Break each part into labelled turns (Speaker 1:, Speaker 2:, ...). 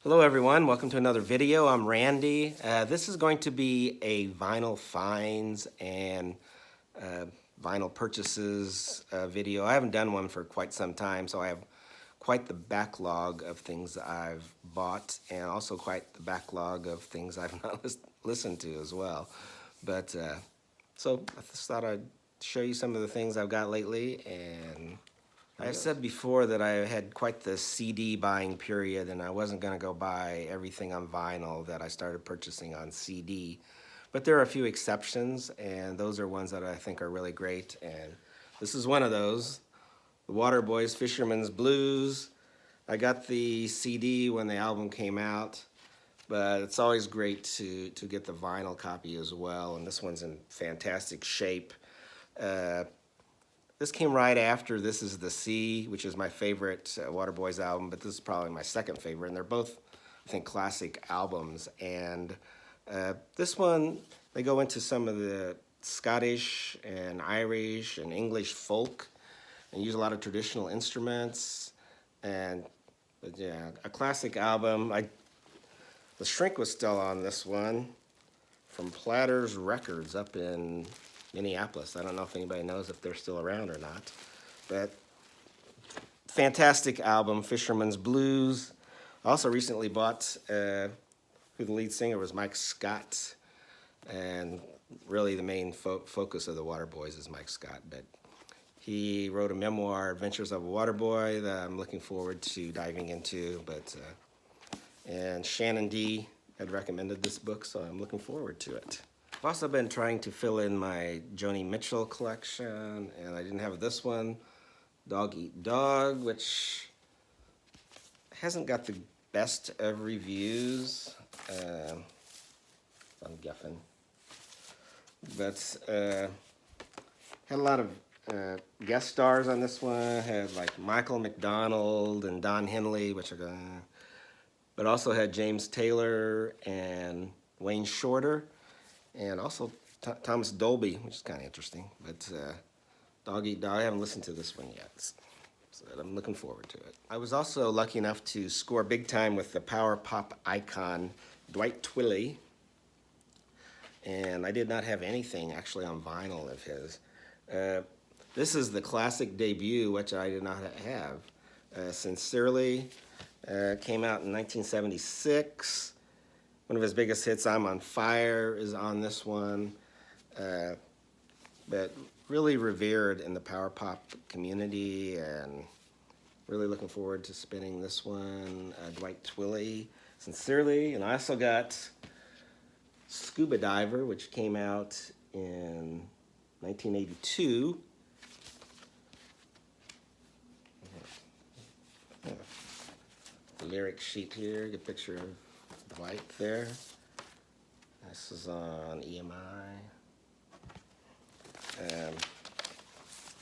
Speaker 1: Hello everyone, welcome to another video. I'm Randy. This is going to be a vinyl finds and uh, vinyl purchases video. I haven't done one for quite some time, so I have quite the backlog of things I've bought and also quite the backlog of things I've not listened to as well. But so I just thought I'd show you some of the things I've got lately. And I've said before that I had quite the CD buying period, and I wasn't going to go buy everything on vinyl that I started purchasing on CD. But there are a few exceptions, and those are ones that I think are really great. And this is one of those, the Waterboys Fisherman's Blues. I got the CD when the album came out, but it's always great to get the vinyl copy as well, and this one's in fantastic shape. This came right after This Is the Sea, which is my favorite Waterboys album, but this is probably my second favorite, and they're both, I think, classic albums. And this one, they go into some of the Scottish and Irish and English folk and use a lot of traditional instruments. And yeah, a classic album. The Shrink was still on this one from Platters Records up in Minneapolis. I don't know if anybody knows if they're still around or not. But fantastic album, Fisherman's Blues. I also recently bought who the lead singer was, Mike Scott. And really the main focus of the Waterboys is Mike Scott. But he wrote a memoir, Adventures of a Waterboy, that I'm looking forward to diving into. And Shannon D had recommended this book, so I'm looking forward to it. I've also been trying to fill in my Joni Mitchell collection, and I didn't have this one, Dog Eat Dog, which hasn't got the best of reviews. I'm guessing. But had a lot of guest stars on this one. Had like Michael McDonald and Don Henley, which are going, but also had James Taylor and Wayne Shorter. And also Thomas Dolby, which is kind of interesting. But Dog Eat Dog, I haven't listened to this one yet, so I'm looking forward to it. I was also lucky enough to score big time with the power pop icon Dwight Twilley. And I did not have anything actually on vinyl of his. This is the classic debut, which I did not have. Sincerely came out in 1976. One of his biggest hits, I'm on Fire, is on this one. But really revered in the power pop community, and really looking forward to spinning this one. Dwight Twilley, Sincerely. And I also got Scuba Diver, which came out in 1982. The lyric sheet here, get a picture of Dwight there. This is on EMI.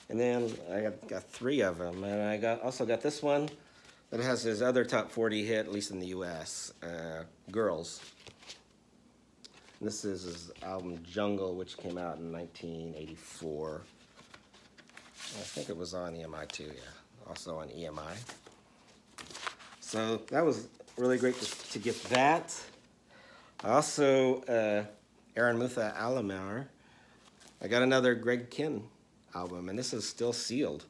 Speaker 1: And then I got three of them, and I also got this one that has his other top 40 hit, at least in the U.S., Girls. And this is his album Jungle, which came out in 1984. I think it was on EMI too, yeah, also on EMI. So that was really great to get that. Also, Aaron Mutha Alamar. I got another Greg Kihn album, and this is still sealed.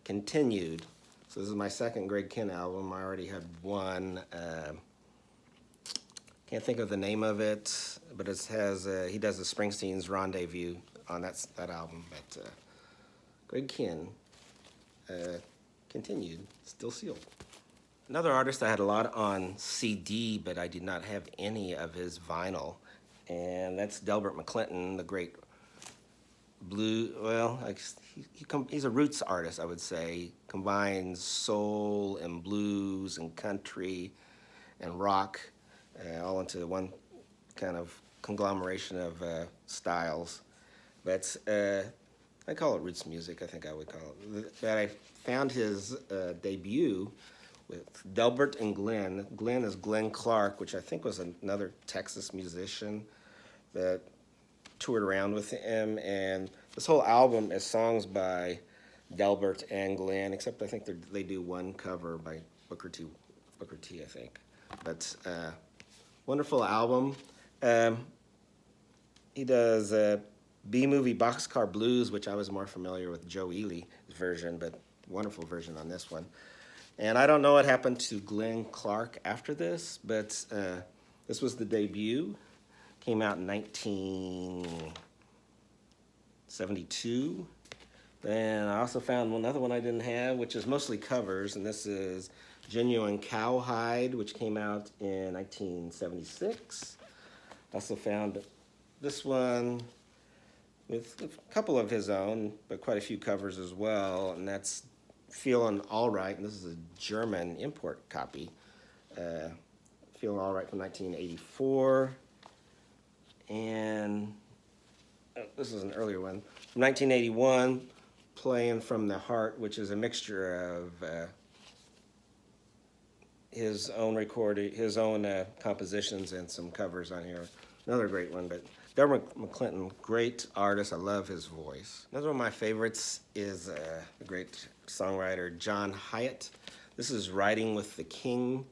Speaker 1: Continued. So this is my second Greg Kihn album. I already had one. Can't think of the name of it, but it has he does the Springsteen's Rendezvous on that album. But Greg Kihn, Continued, still sealed. Another artist I had a lot on CD, but I did not have any of his vinyl, and that's Delbert McClinton, the great he's a roots artist, I would say. He combines soul and blues and country and rock all into one kind of conglomeration of styles. But I call it roots music, I think I would call it. But I found his debut with Delbert and Glenn. Glenn is Glenn Clark, which I think was another Texas musician that toured around with him. And this whole album is songs by Delbert and Glenn, except I think they do one cover by Booker T. Booker T, I think. But wonderful album. He does B-Movie Boxcar Blues, which I was more familiar with Joe Ely's version, but wonderful version on this one. And I don't know what happened to Glenn Clark after this, but this was the debut. Came out in 1972. Then I also found another one I didn't have, which is mostly covers, and this is Genuine Cowhide, which came out in 1976. Also found this one with a couple of his own, but quite a few covers as well, and that's Feeling All Right, and this is a German import copy. Feeling All Right from 1984. And this is an earlier one, from 1981, Playing from the Heart, which is a mixture of his own compositions and some covers on here. Another great one, but Delbert McClinton, great artist. I love his voice. Another one of my favorites is the great songwriter John Hyatt. This is Riding with the King.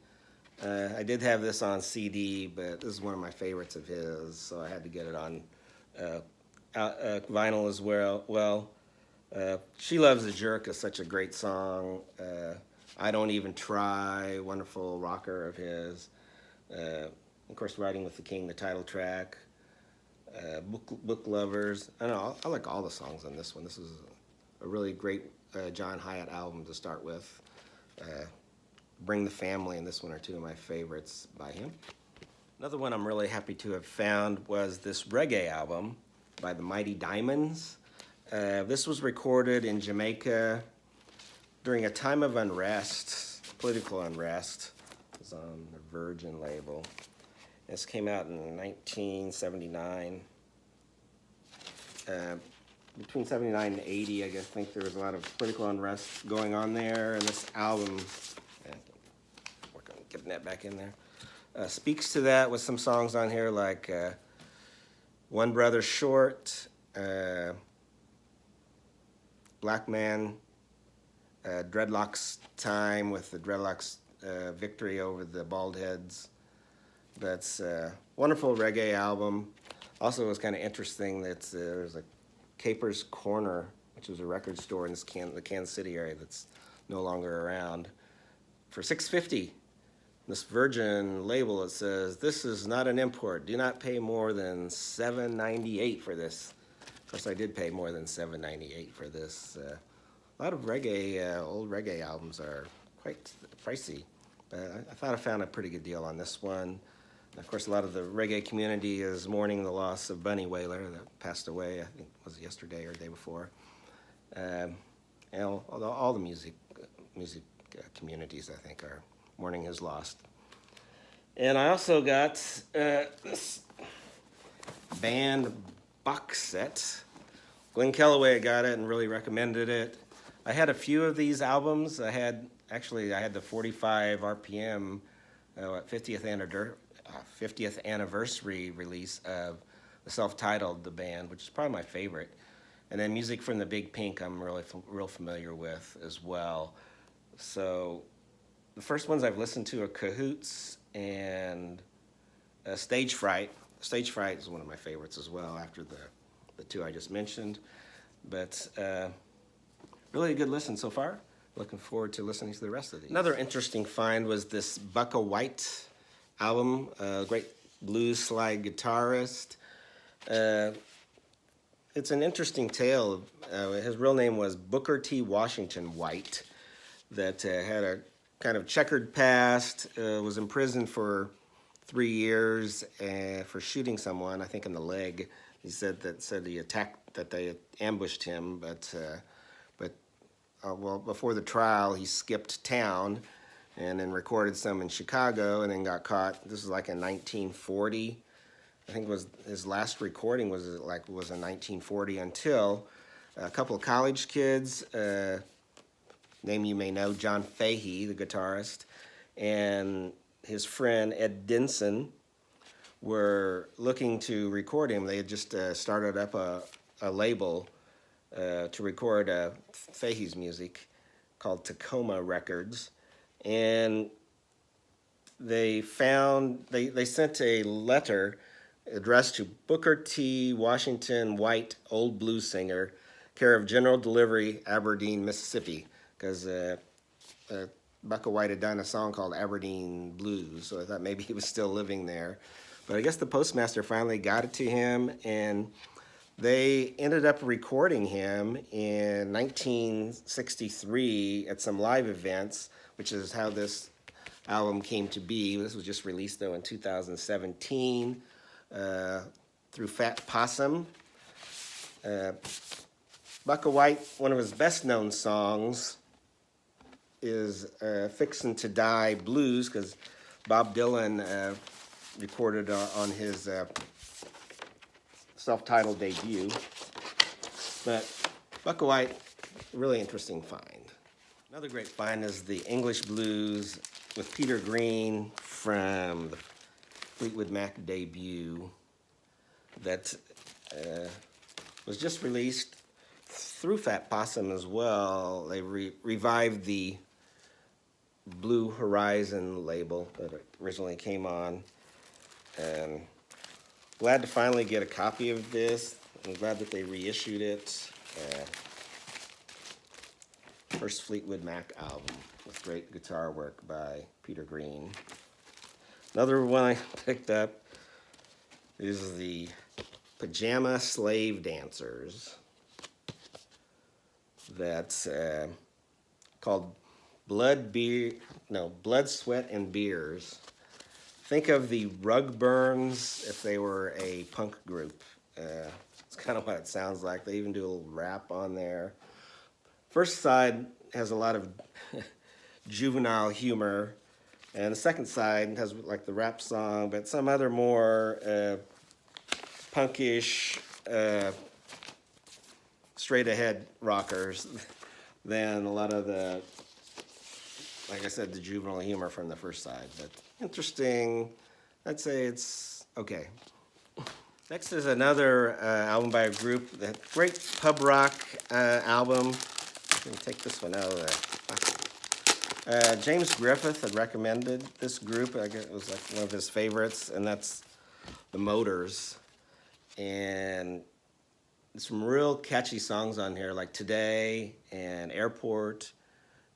Speaker 1: I did have this on CD, but this is one of my favorites of his, so I had to get it on vinyl as well. She Loves a Jerk is such a great song. I Don't Even Try, wonderful rocker of his. Of course, Riding with the King, the title track. Book Lovers. I don't know, I like all the songs on this one. This is a really great John Hyatt album to start with. Bring the Family, and this one are two of my favorites by him. Another one I'm really happy to have found was this reggae album by the Mighty Diamonds. This was recorded in Jamaica during a time of unrest, political unrest. It was on the Virgin label. This came out in 1979. Between 79 and 80, I think there was a lot of political unrest going on there, and this album, work on getting that back in there, speaks to that with some songs on here like One Brother Short, Black Man, Dreadlocks Time with the Dreadlocks victory over the bald heads. That's a wonderful reggae album. Also, it was kind of interesting that there's a Capers Corner, which was a record store in the Kansas City area that's no longer around, for $6.50. This Virgin label, it says, "This is not an import. Do not pay more than $7.98 for this." Of course, I did pay more than $7.98 for this. A lot of reggae, old reggae albums are quite pricey. I thought I found a pretty good deal on this one. And of course, a lot of the reggae community is mourning the loss of Bunny Wailer that passed away, I think it was yesterday or the day before. And all the music communities, I think, are mourning his loss. And I also got this band box set. Glenn Kellaway got it and really recommended it. I had a few of these albums. I had the 45 RPM 50th anniversary release of the self-titled, the band, which is probably my favorite. And then Music from the Big Pink I'm real familiar with as well. So the first ones I've listened to are Cahoots and Stage Fright. Stage Fright is one of my favorites as well after the two I just mentioned. But really a good listen so far. Looking forward to listening to the rest of these. Another interesting find was this Bukka White album, great blues slide guitarist. It's an interesting tale. His real name was Booker T. Washington White, that had a kind of checkered past, was imprisoned for 3 years for shooting someone, I think in the leg. He said he attacked, that they ambushed him, but before the trial, he skipped town and then recorded some in Chicago and then got caught. This was like in 1940. I think his last recording was in 1940 until a couple of college kids, name you may know, John Fahey, the guitarist, and his friend Ed Denson were looking to record him. They had just started up a label to record Fahey's music called Tacoma Records. And they sent a letter addressed to Booker T. Washington White, old blues singer, care of General Delivery, Aberdeen, Mississippi, because Bucka White had done a song called Aberdeen Blues, so I thought maybe he was still living there. But I guess the postmaster finally got it to him, and they ended up recording him in 1963 at some live events, which is how this album came to be. This was just released, though, in 2017 through Fat Possum. Bucka White, one of his best-known songs is Fixin' to Die Blues, because Bob Dylan recorded on his self-titled debut. But Bucka White, really interesting find. Another great find is the English Blues with Peter Green from the Fleetwood Mac debut that was just released through Fat Possum as well. They revived the Blue Horizon label that it originally came on. And glad to finally get a copy of this. I'm glad that they reissued it. First Fleetwood Mac album with great guitar work by Peter Green. Another one I picked up is the Pajama Slave Dancers. That's called Blood, Sweat, and Beers. Think of the Rugburns if they were a punk group. It's kind of what it sounds like. They even do a little rap on there. First side has a lot of juvenile humor, and the second side has like the rap song, but some other more punkish, straight-ahead rockers than a lot of the, like I said, the juvenile humor from the first side. But interesting. I'd say it's okay. Next is another album by a group, that great pub rock album. Let me take this one out of there. James Griffith had recommended this group. I guess it was like one of his favorites, and that's the Motors. And there's some real catchy songs on here, like Today and Airport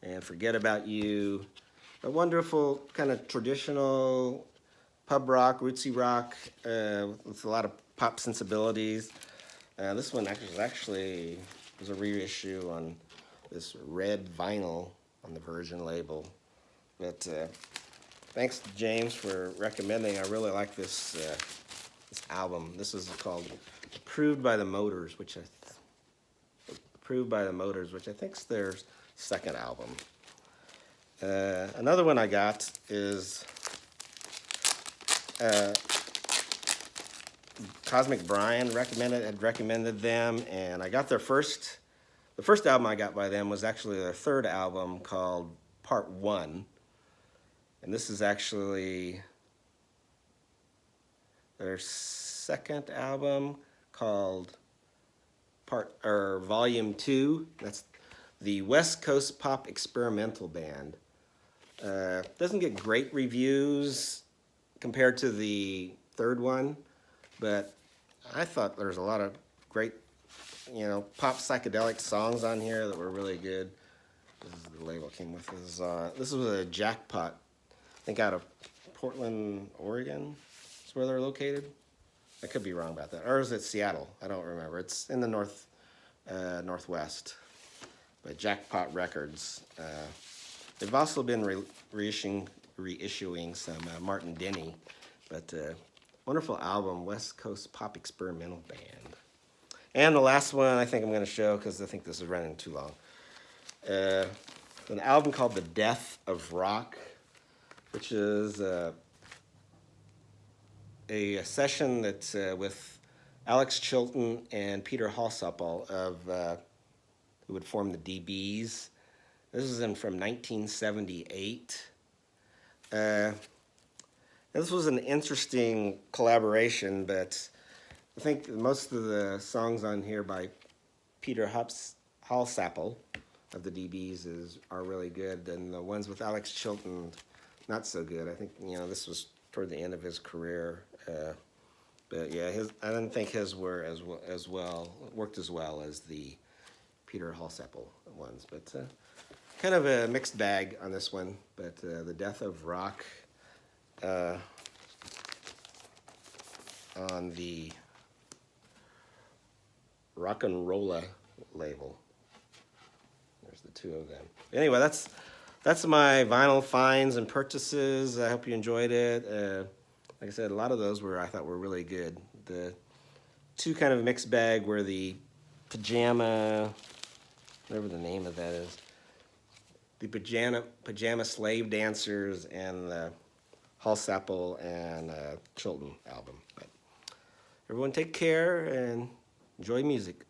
Speaker 1: and Forget About You. A wonderful kind of traditional pub rock, rootsy rock with a lot of pop sensibilities. This one actually was a reissue on this red vinyl on the Virgin label. But thanks to James for recommending. I really like this album. This is called Approved by the Motors, which I think is their second album. Another one I got is Cosmic Brian had recommended them, and I got the first album I got by them was actually their third album called Part 1, and this is actually their second album called Volume 2. That's the West Coast Pop Experimental Band. Doesn't get great reviews compared to the third one, but I thought there's a lot of great, pop psychedelic songs on here that were really good. This is the label came with this. This was a Jackpot, I think out of Portland, Oregon. That's where they're located. I could be wrong about that. Or is it Seattle? I don't remember. It's in the northwest. But Jackpot Records. They've also been reissuing some Martin Denny, but wonderful album, West Coast Pop Experimental Band. And the last one I think I'm going to show, because I think this is running too long, an album called The Death of Rock, which is a session that's with Alex Chilton and Peter Halsapple who would form the DBs. This is from 1978. This was an interesting collaboration, but I think most of the songs on here by Peter Halsapple of the DBs are really good, and the ones with Alex Chilton not so good. I think, you know, this was toward the end of his career. But yeah, I didn't think his were worked as well as the Peter Halsapple ones. But kind of a mixed bag on this one. But The Death of Rock on the Rock and Rolla label. There's the two of them. Anyway, that's my vinyl finds and purchases. I hope you enjoyed it. Like I said, a lot of those I thought were really good. The two kind of mixed bag were the pajama, whatever the name of that is, the pajama slave dancers, and the Halsapple and Chilton album. But everyone take care and enjoy music.